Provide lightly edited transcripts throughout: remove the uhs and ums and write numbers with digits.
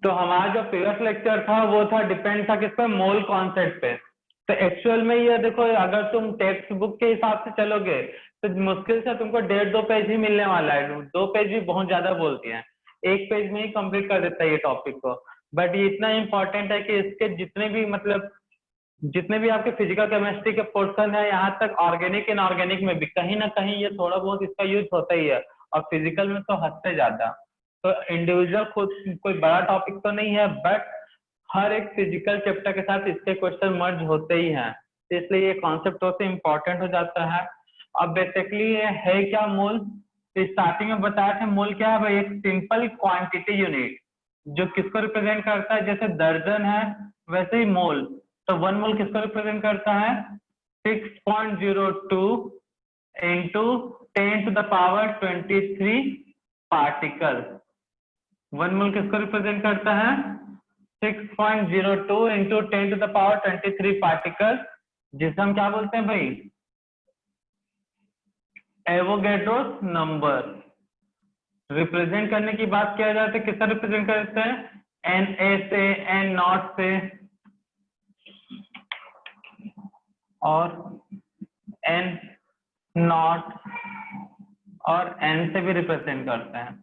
तो हमारा जो प्रीवियस लेक्चर था वो था डिपेंड था किस पे, मोल कॉन्सेप्ट पे। तो एक्चुअल में ये देखो, अगर तुम टेक्स्ट बुक के हिसाब से चलोगे तो मुश्किल से तुमको 1.5-2 पेज ही मिलने वाला है। 2 पेज भी बहुत ज्यादा बोलती हैं, 1 पेज में ही कंप्लीट कर देता है ये टॉपिक को। बट ये इतना इंपॉर्टेंट है कि इसके जितने भी मतलब जितने भी आपके फिजिकल केमिस्ट्री के पोर्शन है, यहाँ तक ऑर्गेनिक इनऑर्गेनिक में भी कहीं ना कहीं ये थोड़ा बहुत इसका यूज होता ही है, और फिजिकल में तो हद से ज्यादा। तो इंडिविजुअल खुद कोई बड़ा टॉपिक तो नहीं है, बट हर एक फिजिकल चैप्टर के साथ इसके क्वेश्चन मर्ज होते ही हैं, तो इसलिए ये कॉन्सेप्ट सबसे इम्पोर्टेंट हो जाता है। अब बेसिकली ये है क्या मोल, तो स्टार्टिंग में बताया था मोल क्या है भाई, एक सिंपल क्वांटिटी यूनिट जो किसको रिप्रेजेंट करता है, जैसे दर्जन है वैसे ही मोल। तो 1 मोल किसको रिप्रेजेंट करता है, 6.02 इंटू 10⁻23 पार्टिकल। 1 मोल किसको रिप्रेजेंट करता है, 6.02 इंटू 10⁻23 पार्टिकल, जिसे हम क्या बोलते हैं भाई, एवोगैड्रोस नंबर। रिप्रेजेंट करने की बात किया जाए तो किससे रिप्रेजेंट करते हैं, Na से, N0 से और N0 और N से भी रिप्रेजेंट करते हैं।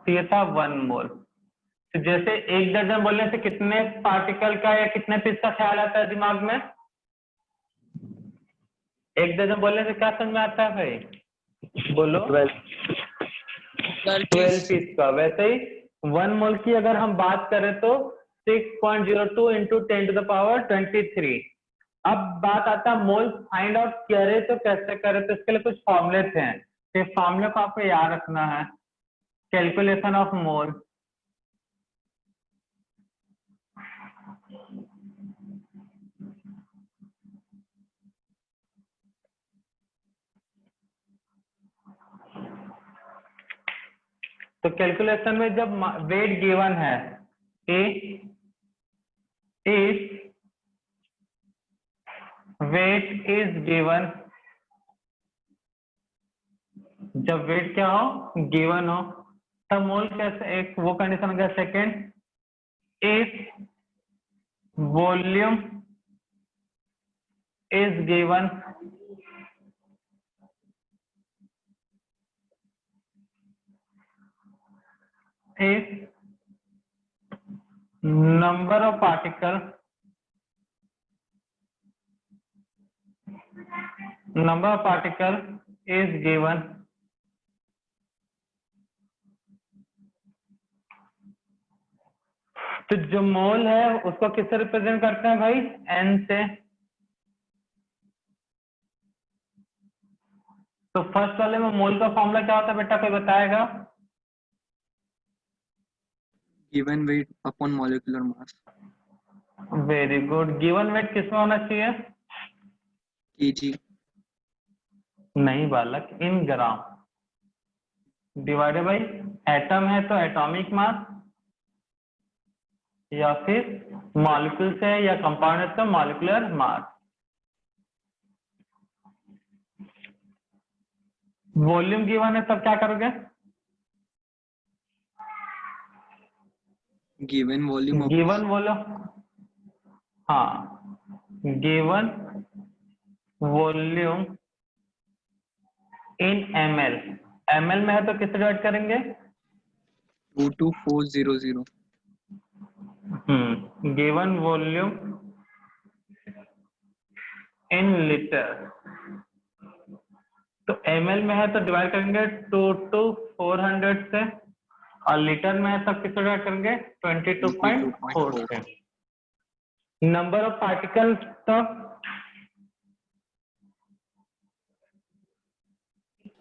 तो ये था 1 मोल। तो जैसे 1 दर्जन बोलने से कितने पार्टिकल का या कितने पीस का ख्याल आता है दिमाग में, 1 दर्जन बोलने से क्या समझ में आता है भाई, बोलो, 12 पीस का। वैसे ही 1 मोल की अगर हम बात करें तो 6.02 इंटू 10⁻23। अब बात आता है मोल फाइंड आउट करे तो कैसे करे, तो इसके लिए कुछ फॉर्मूले थे, ये फॉर्मूले को आपको याद रखना है। कैलकुलेशन ऑफ मोल, तो कैलकुलेशन में जब वेट गिवन है, इफ वेट इज गिवन, जब वेट क्या हो, गिवन हो, तब मोल कैसे, एक वो कंडीशन हो गया। Second, if volume is given, if number of particle is given, तो जो मोल है उसको किससे रिप्रेजेंट करते हैं भाई, n से। तो फर्स्ट वाले में मोल का फॉर्मूला क्या होता है बेटा, कोई बताएगा, गिवन वेट अपॉन मॉलिक्यूलर मास। Very good. गिवन वेट किसमें होना चाहिए, केजी। नहीं बालक, इन ग्राम, डिवाइडेड बाई एटम है तो एटॉमिक मास, या फिर मॉलिक्यूल से या कंपाउंड है तो मॉलिक्यूलर मास। वॉल्यूम गिवन है तब क्या करोगे, गिवन वॉल्यूम गिवन बोलो, हाँ, गिवन वॉल्यूम इन ml, ml में है तो किससे डिवाइड करेंगे, 22400। गिवन वॉल्यूम इन लीटर, तो ml में है तो डिवाइड करेंगे 2 to 400 से, और लीटर में है तो किससे डिवाइड करेंगे 22.4 से। नंबर ऑफ पार्टिकल, तो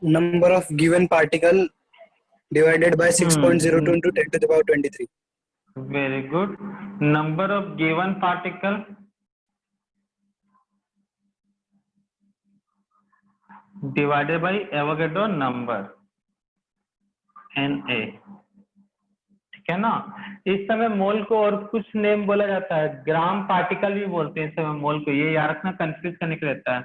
number of given particle divided by 6.02 into 10⁻23. Very good. Number of given particle divided by Avogadro number, Na, ठीक है ना। इस समय मोल को और कुछ नेम बोला जाता है, ग्राम पार्टिकल भी बोलते हैं इस समय मोल को, ये याद रखना, कंफ्यूज करने के लिए रहता है।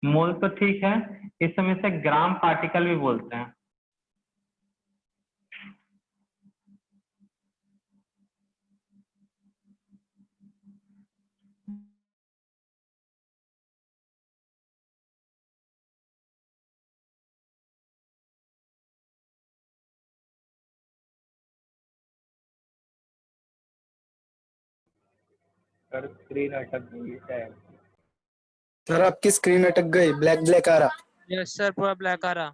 मोल तो ठीक है, इस समय से ग्राम पार्टिकल भी बोलते हैं। सर स्क्रीन अटक गई है। सर आपकी स्क्रीन अटक गई, ब्लैक ब्लैक आ रहा। यस सर, पूरा ब्लैक आ रहा।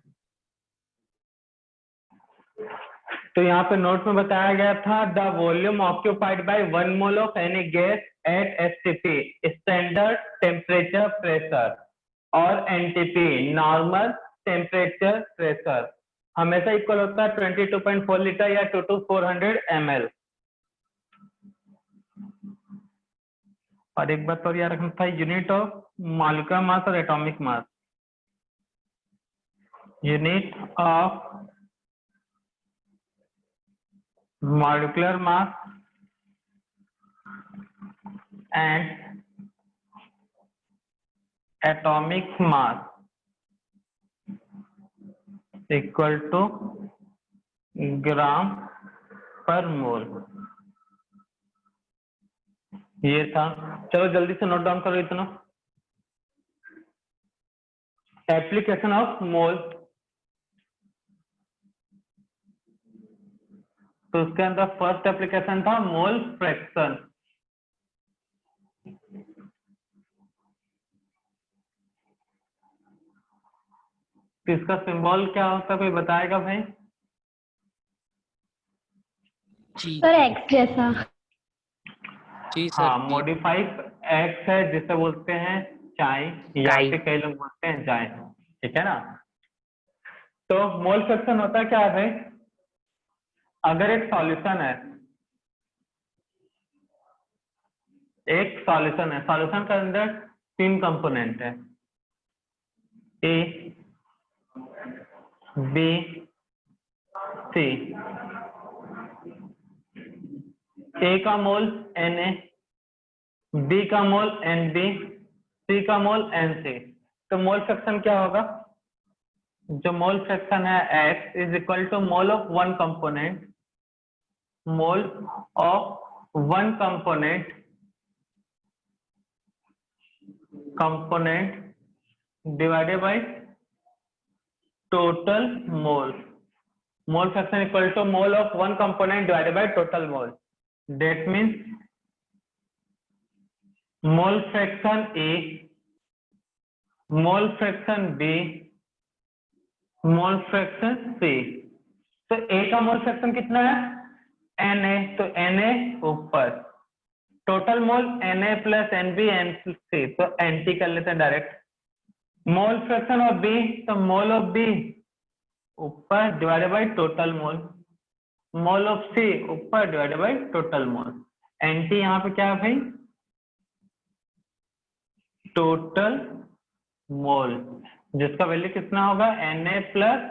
तो यहाँ पे नोट में बताया गया था the volume occupied by 1 mole of any gas at STP standard temperature pressure और एनटीपी नॉर्मल टेम्परेचर प्रेशर हमेशा इक्वल होता है 22.4 लीटर या 2 to 400 ml। और एक बात और याद रखना था, यूनिट ऑफ मॉलिक्यूलर मास और atomic mass. Unit of molecular mass and atomic mass equal to ग्राम पर मोल। ये था। चलो जल्दी से नोट डाउन करो इतना। एप्लीकेशन ऑफ मोल, तो उसके अंदर फर्स्ट एप्लीकेशन था मोल फ्रैक्शन। इसका सिंबल क्या होता है, कोई बताएगा भाई? जी सर एक्स जैसा। जी सर। हाँ, मॉडिफाइड एक्स है जिसे बोलते हैं चाय, या काई। फिर कई लोग बोलते हैं जाय। ठीक है ना? तो मोल फ्रैक्शन होता क्या है भाई? अगर एक सॉल्यूशन है, सॉल्यूशन के अंदर 3 कंपोनेंट है, ए बी सी। ए का मोल Na, बी का मोल Nb, सी का मोल Nc। तो मोल फ्रैक्शन क्या होगा? जो मोल फ्रैक्शन है X is equal to mole of one component, mole of one component divided by total mole. Mole fraction equal to mole of one component divided by total mole. That means mole fraction A, mole fraction B, mole fraction C। तो A का mole fraction कितना है? Na, तो Na ऊपर, total mole Na plus Nb Nc, तो Nt कर लेते हैं direct. Mole fraction of B, तो मोल ऑफ B ऊपर divided by total mole, mole of C ऊपर divided by total mole. Nt यहाँ पे क्या है भाई? टोटल मोल, जिसका वैल्यू कितना होगा? Na plus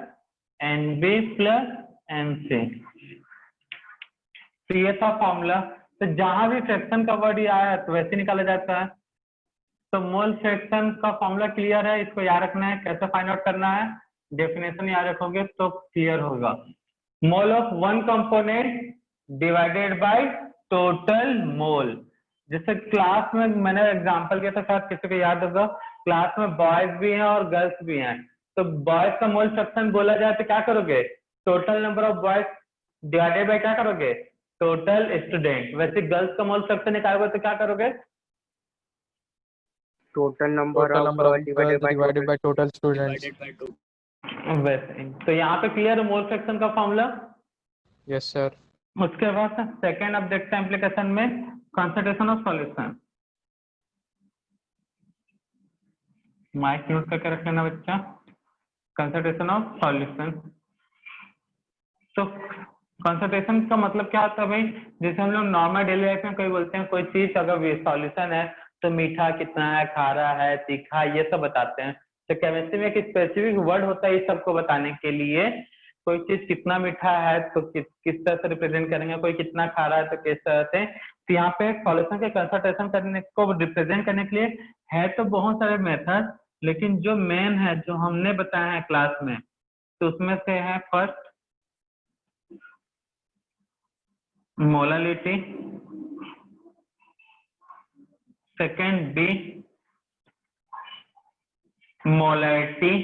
Nb plus Nc। तो ये था फॉर्मूला। तो जहां भी फ्रैक्शन का वर्ड आया तो वैसे निकाला जाता है। तो मोल फ्रैक्शन का फॉर्मूला क्लियर है, इसको याद रखना है। कैसे फाइंड आउट करना है? डेफिनेशन याद रखोगे तो क्लियर होगा। मोल of one component divided by total मोल। जैसे क्लास में मैंने एग्जांपल किया था, शायद किसी को याद होगा, क्लास में बॉयज भी हैं और गर्ल्स भी हैं। तो बॉयज का मोल फ्रैक्शन बोला जाए तो क्या करोगे? Total number of boys divided by क्या करोगे? Total student. वैसे गर्ल्स का मोल फ्रैक्शन निकालोगे तो क्या करोगे? Total number of divided by total students. वैसे ही। तो यहाँ पे क्लियर है मोल फ्रैक्शन का फॉर्मूला। Yes sir. उसके बाद सेकेंड अब देखते हैं एप्लीकेशन में concentration of solution. Mic mute करके रख लेना बच्चा। Concentration of solution. तो कंसंट्रेशन का मतलब क्या होता है भाई? जैसे हम लोग नॉर्मल डेली लाइफ में कोई बोलते हैं कोई चीज अगर सॉल्यूशन है तो मीठा कितना है, खारा है, तीखा, ये सब बताते हैं। तो केमिस्ट्री में एक स्पेसिफिक वर्ड होता है इस सबको बताने के लिए। कोई चीज कितना मीठा है तो किस तरह से रिप्रेजेंट करेंगे, कोई कितना खारा है तो किस तरह से। तो यहाँ पे सॉल्यूशन के कंसंट्रेशन करने को रिप्रेजेंट करने के लिए है तो बहुत सारे मेथड, लेकिन जो मेन है जो हमने बताया है क्लास में, तो उसमें से है first molality, second B molarity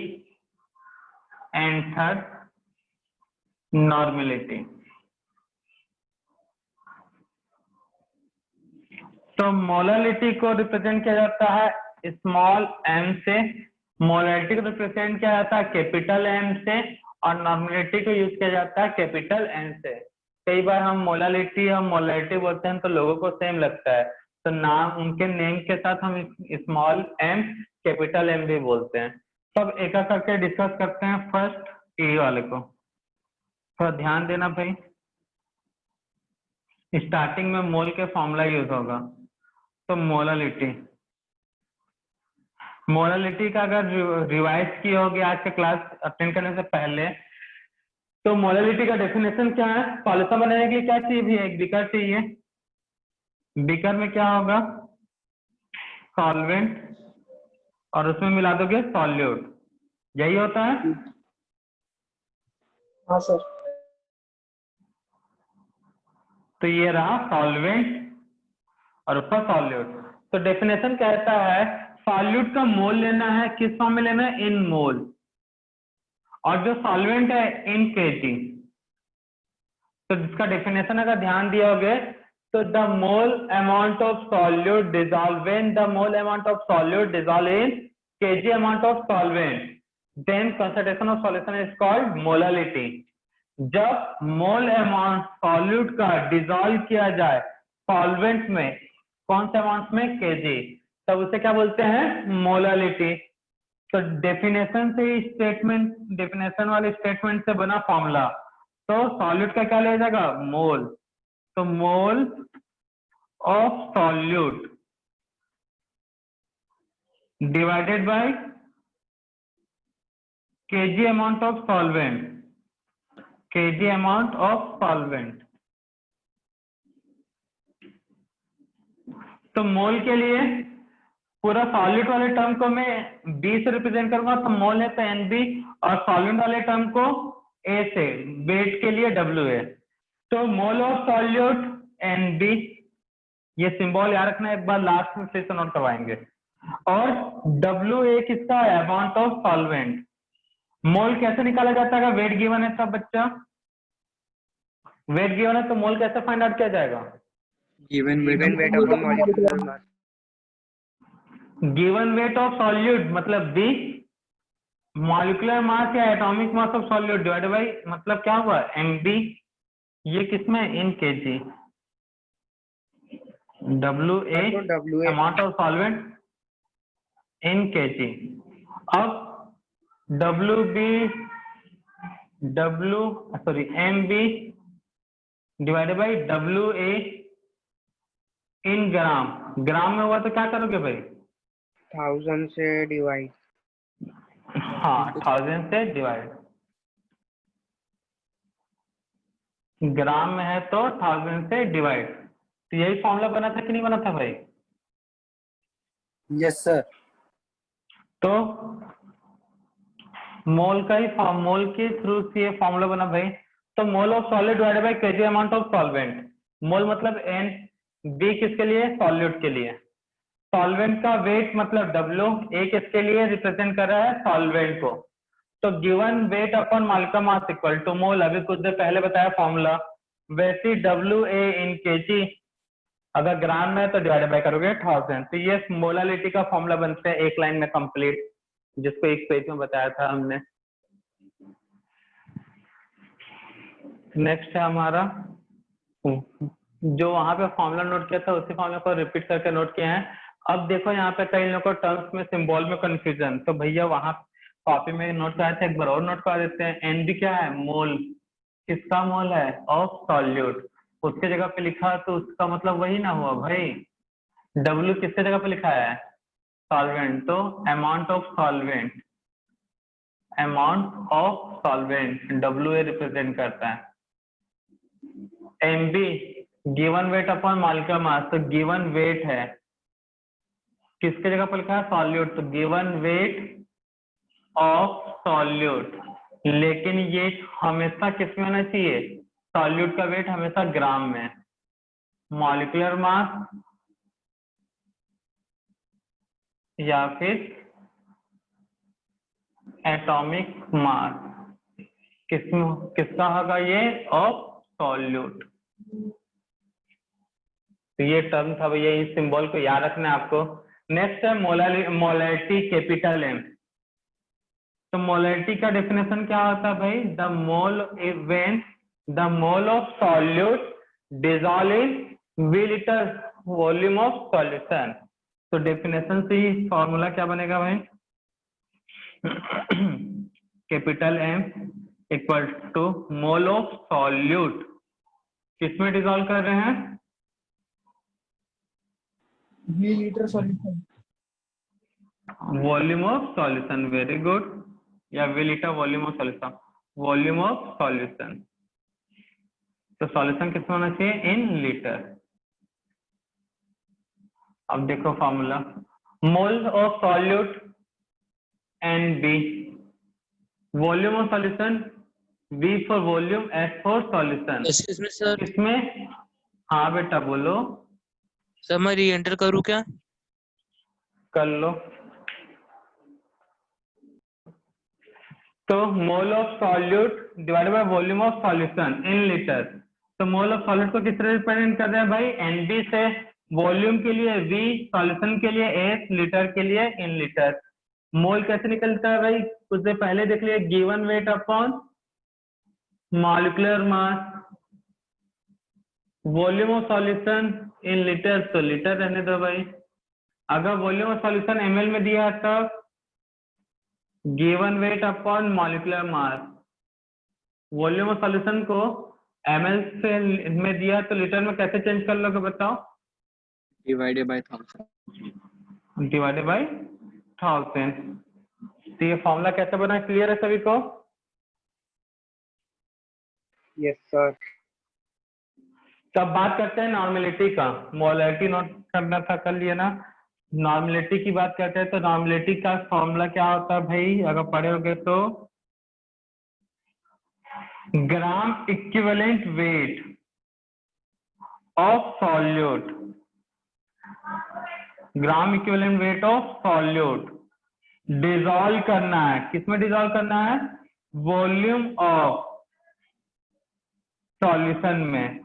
and third normality. तो मोलालिटी को रिप्रेजेंट किया जाता है स्मॉल m से, मोलालिटी को रिप्रेजेंट किया जाता है कैपिटल M से, और नॉर्मेलिटी को यूज किया जाता है कैपिटल N से। कई बार हम मोलालिटी और मोलालिटी बोलते हैं तो लोगों को सेम लगता है, तो नाम उनके नेम के साथ हम स्मॉल m कैपिटल M भी बोलते हैं। सब एक एक करके डिस्कस करते हैं। फर्स्ट ए वाले को थोड़ा ध्यान देना भाई, स्टार्टिंग में मोल के फॉर्मूला यूज होगा। तो मोलालिटी, मोलालिटी का अगर रिवाइज किए होगे आज के क्लास अटेंड करने से पहले, तो मोलालिटी का डेफिनेशन क्या है? सॉल्यूशन बनाने के लिए क्या चाहिए भी? एक बीकर चाहिए। बीकर में क्या होगा? सॉल्वेंट, और उसमें मिला दोगे सॉल्यूट, यही होता है। हाँ सर। तो ये रहा सॉल्वेंट और ऊपर सॉल्यूट। तो डेफिनेशन कहता है सॉल्यूट का मोल लेना है, किस फॉर्म में लेना है? इन मोल, और जो सॉल्वेंट है इन केजी। तो जिसका डेफिनेशन अगर ध्यान दियोगे तो the mole amount of solute dissolve in the mole amount of solute dissolve in KG amount of solvent, then concentration of solution is called molality. जब मोल अमाउंट सॉल्यूट का dissolve किया जाए सॉल्वेंट में, कौन से अमाउंट में? KG, तब उसे क्या बोलते हैं? मोलालिटी। तो डेफिनेशन से ही स्टेटमेंट, डेफिनेशन वाले स्टेटमेंट से बना फॉर्मूला। तो सॉल्यूट का क्या ले जाएगा? मोल। तो mole of solute divided by kg amount of solvent, KG amount of solvent. तो मोल के लिए पूरा सॉल्यूट वाले टर्म को मैं B से रिप्रेजेंट करूंगा, तो मोल है तो NB, और सॉल्वेंट वाले टर्म को A से, वेट के लिए WA। तो मोल ऑफ सॉल्यूट NB, ये सिंबल याद रखना, एक बार लास्ट में फिर से नोट करवाएंगे। और WA किसका है? Amount of solvent. मोल कैसे निकाला जाता है? वेट गिवन है सब बच्चा, वेट गिवन है तो मोल कैसे फाइंड आउट किया जाएगा? given weight Given weight upon molecular mass. Given weight of solute मतलब B, मॉलिक्यूलर मास या atomic mass of solute divided by, मतलब क्या हुआ? MB। ये किसमें? इन केजी। WA तो WA amount of solvent in KG. अब MB डिवाइडेड बाय WA इन ग्राम। ग्राम में हुआ तो क्या करोगे भाई? 1000 से डिवाइड। हाँ, 1000 से डिवाइड। ग्राम में है तो 1000 से डिवाइड। तो यही फॉर्मूला बना था कि नहीं बना था भाई? Yes sir. तो मोल का ही मोल के थ्रू से ये फॉर्मूला बना भाई। तो mole of solid divided by kg amount of solvent. Mole मतलब N, B किसके लिए? सॉल्यूट के लिए। सॉल्वेंट का वेट मतलब W, A किसके लिए रिप्रेजेंट कर रहा है? सॉल्वेंट को। तो given weight upon molecular mass equal to mole, अभी कुछ देर पहले बताया फॉर्मूला, वैसे WA इन केजी, अगर ग्राम में तो डिवाइड बाय करोगे 1000। तो ये मोलालिटी का फॉर्मूला बनते हैं एक लाइन में कंप्लीट, जिसको एक पेज में बताया था हमने। नेक्स्ट है हमारा, जो वहां पे फॉर्मूला नोट किया था उसी फॉर्मूला को रिपीट करके नोट किया है। अब देखो यहाँ पे कई लोगों को टर्म्स में सिंबल में कंफ्यूजन, तो भैया वहां कॉपी में नोट कराए थे, एक बार और नोट करा देते हैं। NB क्या है? मोल। किसका मोल है? Of solute. उसके जगह पे लिखा तो उसका मतलब वही ना हुआ भाई। W किसके जगह पे लिखा है? सॉल्वेंट, तो amount of solvent, amount of solvent WA represent करता है। MB given weight upon molecular मास, तो गिवन वेट है, किसके जगह पर लिखा है? सॉल्यूट, तो गिवन वेट ऑफ सॉल्यूट। लेकिन ये हमेशा किस में होना चाहिए? सॉल्यूट का वेट हमेशा ग्राम में। मॉलिक्यूलर मास या फिर एटॉमिक मास, किसका होगा ये? Of solute. तो ये टर्म था भैया, इस सिंबल को याद रखना है आपको। नेक्स्ट है मोलैरिटी कैपिटल एम। तो मोलैरिटी का डेफिनेशन क्या होता है भाई? The mole when the mole of solute dissolve in V litre volume of solution. तो डेफिनेशन से ही फॉर्मूला क्या बनेगा भाई? Capital M equal to mole of solute, किसमें डिसॉल्व कर रहे हैं? V litre solution. Volume of solution, very good. या V litre volume of solution, volume of solution. तो सॉल्यूशन कितना होना चाहिए? इन लीटर। अब देखो formula, mole of solute NB, volume of solution V for volume, S for solution. Excuse me sir, इसमें हाँ बेटा बोलो। सर मैं री एंटर करूँ क्या? कर लो। तो mole of solute divided by volume of solution in litre. तो मोल ऑफ सॉल्यूट को किस तरह रिप्रेजेंट कर रहे हैं भाई? NB से, वॉल्यूम के लिए V, सॉल्यूशन के लिए S, लीटर के लिए इन लीटर। मोल कैसे निकलता है भाई? उससे पहले देख लिए, given weight upon molecular mass, volume of solution in litre, तो लीटर रहने दो भाई। अगर वॉल्यूम ऑफ सॉल्यूशन ml में दिया है तब given weight upon molecular mass, volume of solution को ml से में दिया तो लीटर में कैसे चेंज कर लोगे बताओ? divided by 1000। Divided by 1000। तो ये फॉर्मूला कैसे बना, क्लियर है सभी को? Yes, sir. तब बात करते हैं नॉर्मेलिटी का। मोलैरिटी नोट करना था, कर लिया ना। नॉर्मेलिटी की बात करते हैं तो नॉर्मेलिटी का फॉर्मूला क्या होता है भाई? अगर पढ़े होगे तो gram equivalent weight of solute, gram equivalent weight of solute dissolve करना है, किसमें डिसॉल्व करना है? वॉल्यूम ऑफ सॉल्यूशन में।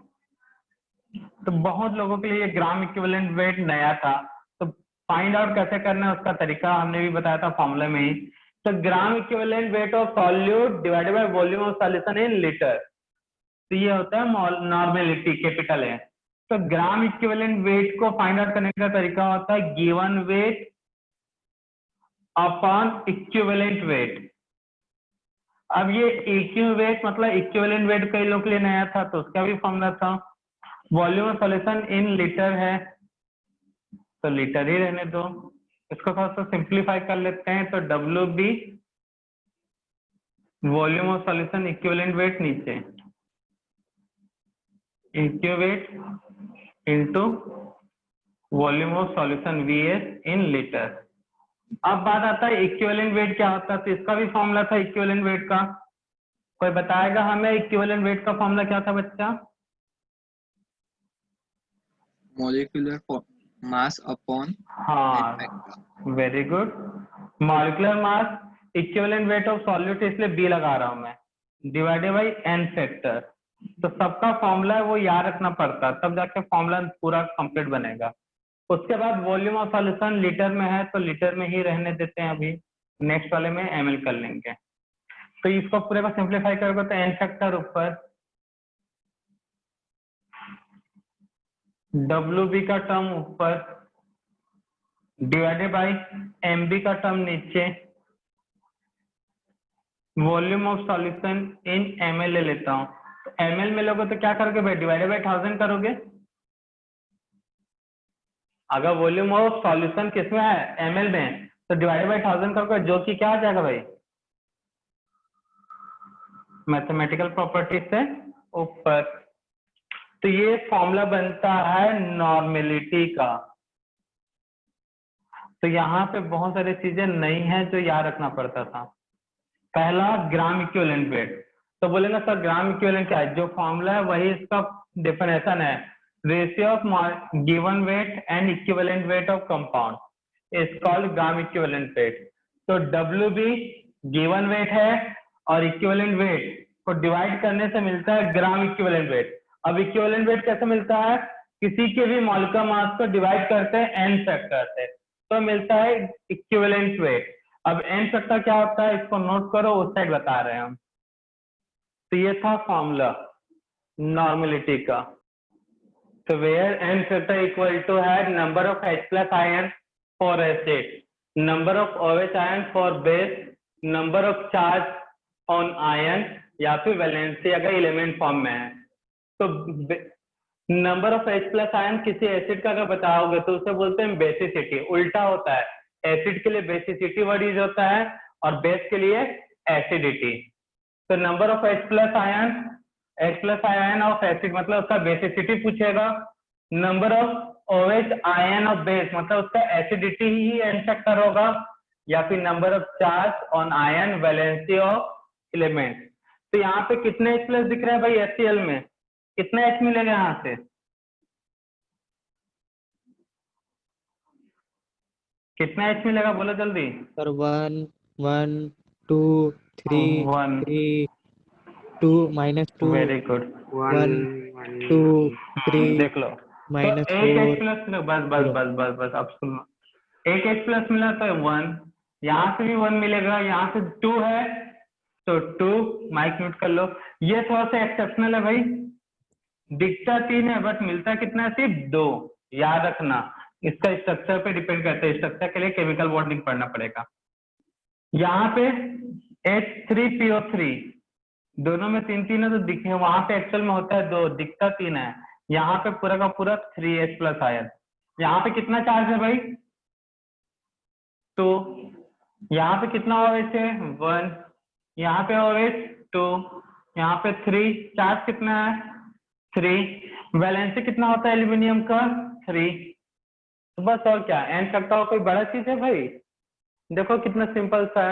तो बहुत लोगों के लिए ग्राम इक्विवेलेंट वेट नया था, तो फाइंड आउट कैसे करना है उसका तरीका हमने भी बताया था फॉर्मूले में ही। तो gram equivalent weight of solute divided by volume of solution in litre, तो ये होता है नॉर्मेलिटी, कैपिटल है। तो ग्राम इक्विवेलेंट वेट को फाइंड आउट करने का तरीका होता है given weight upon equivalent weight. अब ये इक्यू वेट मतलब इक्विवेलेंट वेट कई लोग के लिए नया था, तो उसका भी फॉर्मूला था volume of solution in litre है तो लीटर ही रहने दो। इसको थोड़ा सा सिंप्लीफाई कर लेते हैं, तो WB volume of solution equivalent weight नीचे, eq weight into volume of solution VS in litre. अब बात आता है इक्विवेलेंट वेट क्या होता है, तो इसका भी फॉर्मूला था इक्विवेलेंट वेट का। कोई बताएगा हमें इक्विवेलेंट वेट का फॉर्मूला क्या था बच्चा? molecular mass upon हाँ, very good. Molecular mass equivalent weight of solute, इसलिए B लगा रहा हूं मैं, डिवाइडेड बाई n फैक्टर। तो सबका फॉर्मूला है वो याद रखना पड़ता है, तब जाके फॉर्मूला पूरा कंप्लीट बनेगा। उसके बाद वॉल्यूम ऑफ सॉल्यूशन लीटर में है तो लीटर में ही रहने देते हैं, अभी नेक्स्ट वाले में ml कर लेंगे। तो इसको पूरे को सिंप्लीफाई करोगे तो n फैक्टर ऊपर, WB का टर्म ऊपर, डिवाइडेड बाई MB का टर्म नीचे, volume of solution in ml ले लेता हूं। तो ml में लोगे तो क्या करोगे भाई? डिवाइडेड बाई 1000 करोगे। अगर वॉल्यूम ऑफ सॉल्यूशन किसमें है? ml में, तो डिवाइडेड बाई 1000 करोगे, जो कि क्या आ जाएगा भाई? मैथमेटिकल प्रॉपर्टी से ऊपर। तो ये फॉर्मूला बनता है नॉर्मेलिटी का। तो यहाँ पे बहुत सारी चीजें नई हैं जो याद रखना पड़ता था। पहला ग्राम इक्विवेलेंट वेट, तो बोलेंगे सर ग्राम इक्विवेलेंट क्या है? जो फॉर्मूला है वही इसका डेफिनेशन है, ratio of given weight and equivalent weight of compound is called gram equivalent weight. तो WB गिवन वेट है और इक्विवेलेंट वेट को डिवाइड करने से मिलता है ग्राम इक्विवेलेंट वेट। अब इक्विवेलेंट वेट कैसे मिलता है? किसी के भी मॉलिक्यूलर मास को डिवाइड करते हैं n फैक्टर से, तो मिलता है इक्विवेलेंट वेट। अब n फैक्टर क्या होता है इसको नोट करो, उस साइड बता रहे हैं हम। तो ये था फॉर्मूला नॉर्मेलिटी का। तो where n factor equal to है number of H plus ion for acid, number of OH ion for base, number of charge on ion, या फिर वैलेंसी अगर एलिमेंट फॉर्म में है। तो number of H plus ion किसी acid का अगर बताओगे तो उसे बोलते हैं बेसिसिटी। उल्टा होता है, एसिड के लिए बेसिसिटी वर्ड यूज होता है और बेस के लिए एसिडिटी। तो number of H plus ion of acid मतलब उसका बेसिसिटी पूछेगा, number of OH ion of base मतलब उसका एसिडिटी ही n फैक्टर होगा, या फिर number of charge on ion, valency of element. तो यहाँ पे कितने H प्लस दिख रहा है भाई HCl में, कितना H मिलेगा यहाँ से? कितना H मिलेगा बोलो जल्दी। सर 1 1 2 3 1 3 2 -2 वेरी गुड, 1 2 3 देख लो। तो -4 एक H प्लस, बस अब सुनो, एक H प्लस मिला तो 1, यहाँ से भी 1 मिलेगा, यहाँ से 2 है तो 2, माइक म्यूट कर लो। ये थोड़ा सा एक्सेप्शनल है भाई, दिखता 3 है बट मिलता कितना है, सिर्फ 2। याद रखना इसका स्ट्रक्चर पे डिपेंड करता है, स्ट्रक्चर के लिए केमिकल बॉन्डिंग पढ़ना पड़ेगा। यहाँ पे H3PO3 दोनों में 3 है तो दिखे, वहां पे एक्चुअल में होता है 2, दिखता 3 है। यहाँ पे पूरा का पूरा 3H प्लस आयन। यहाँ पे कितना चार्ज है भाई, तो यहाँ पे कितना OH है 1, यहाँ पे OH 2, यहाँ पे 3, चार्ज कितना है 3, वैलेंसी कितना होता है एल्यूमिनियम का 3। तो बस और क्या, n फैक्टर कोई बड़ा चीज है भाई, देखो कितना सिंपल सा है।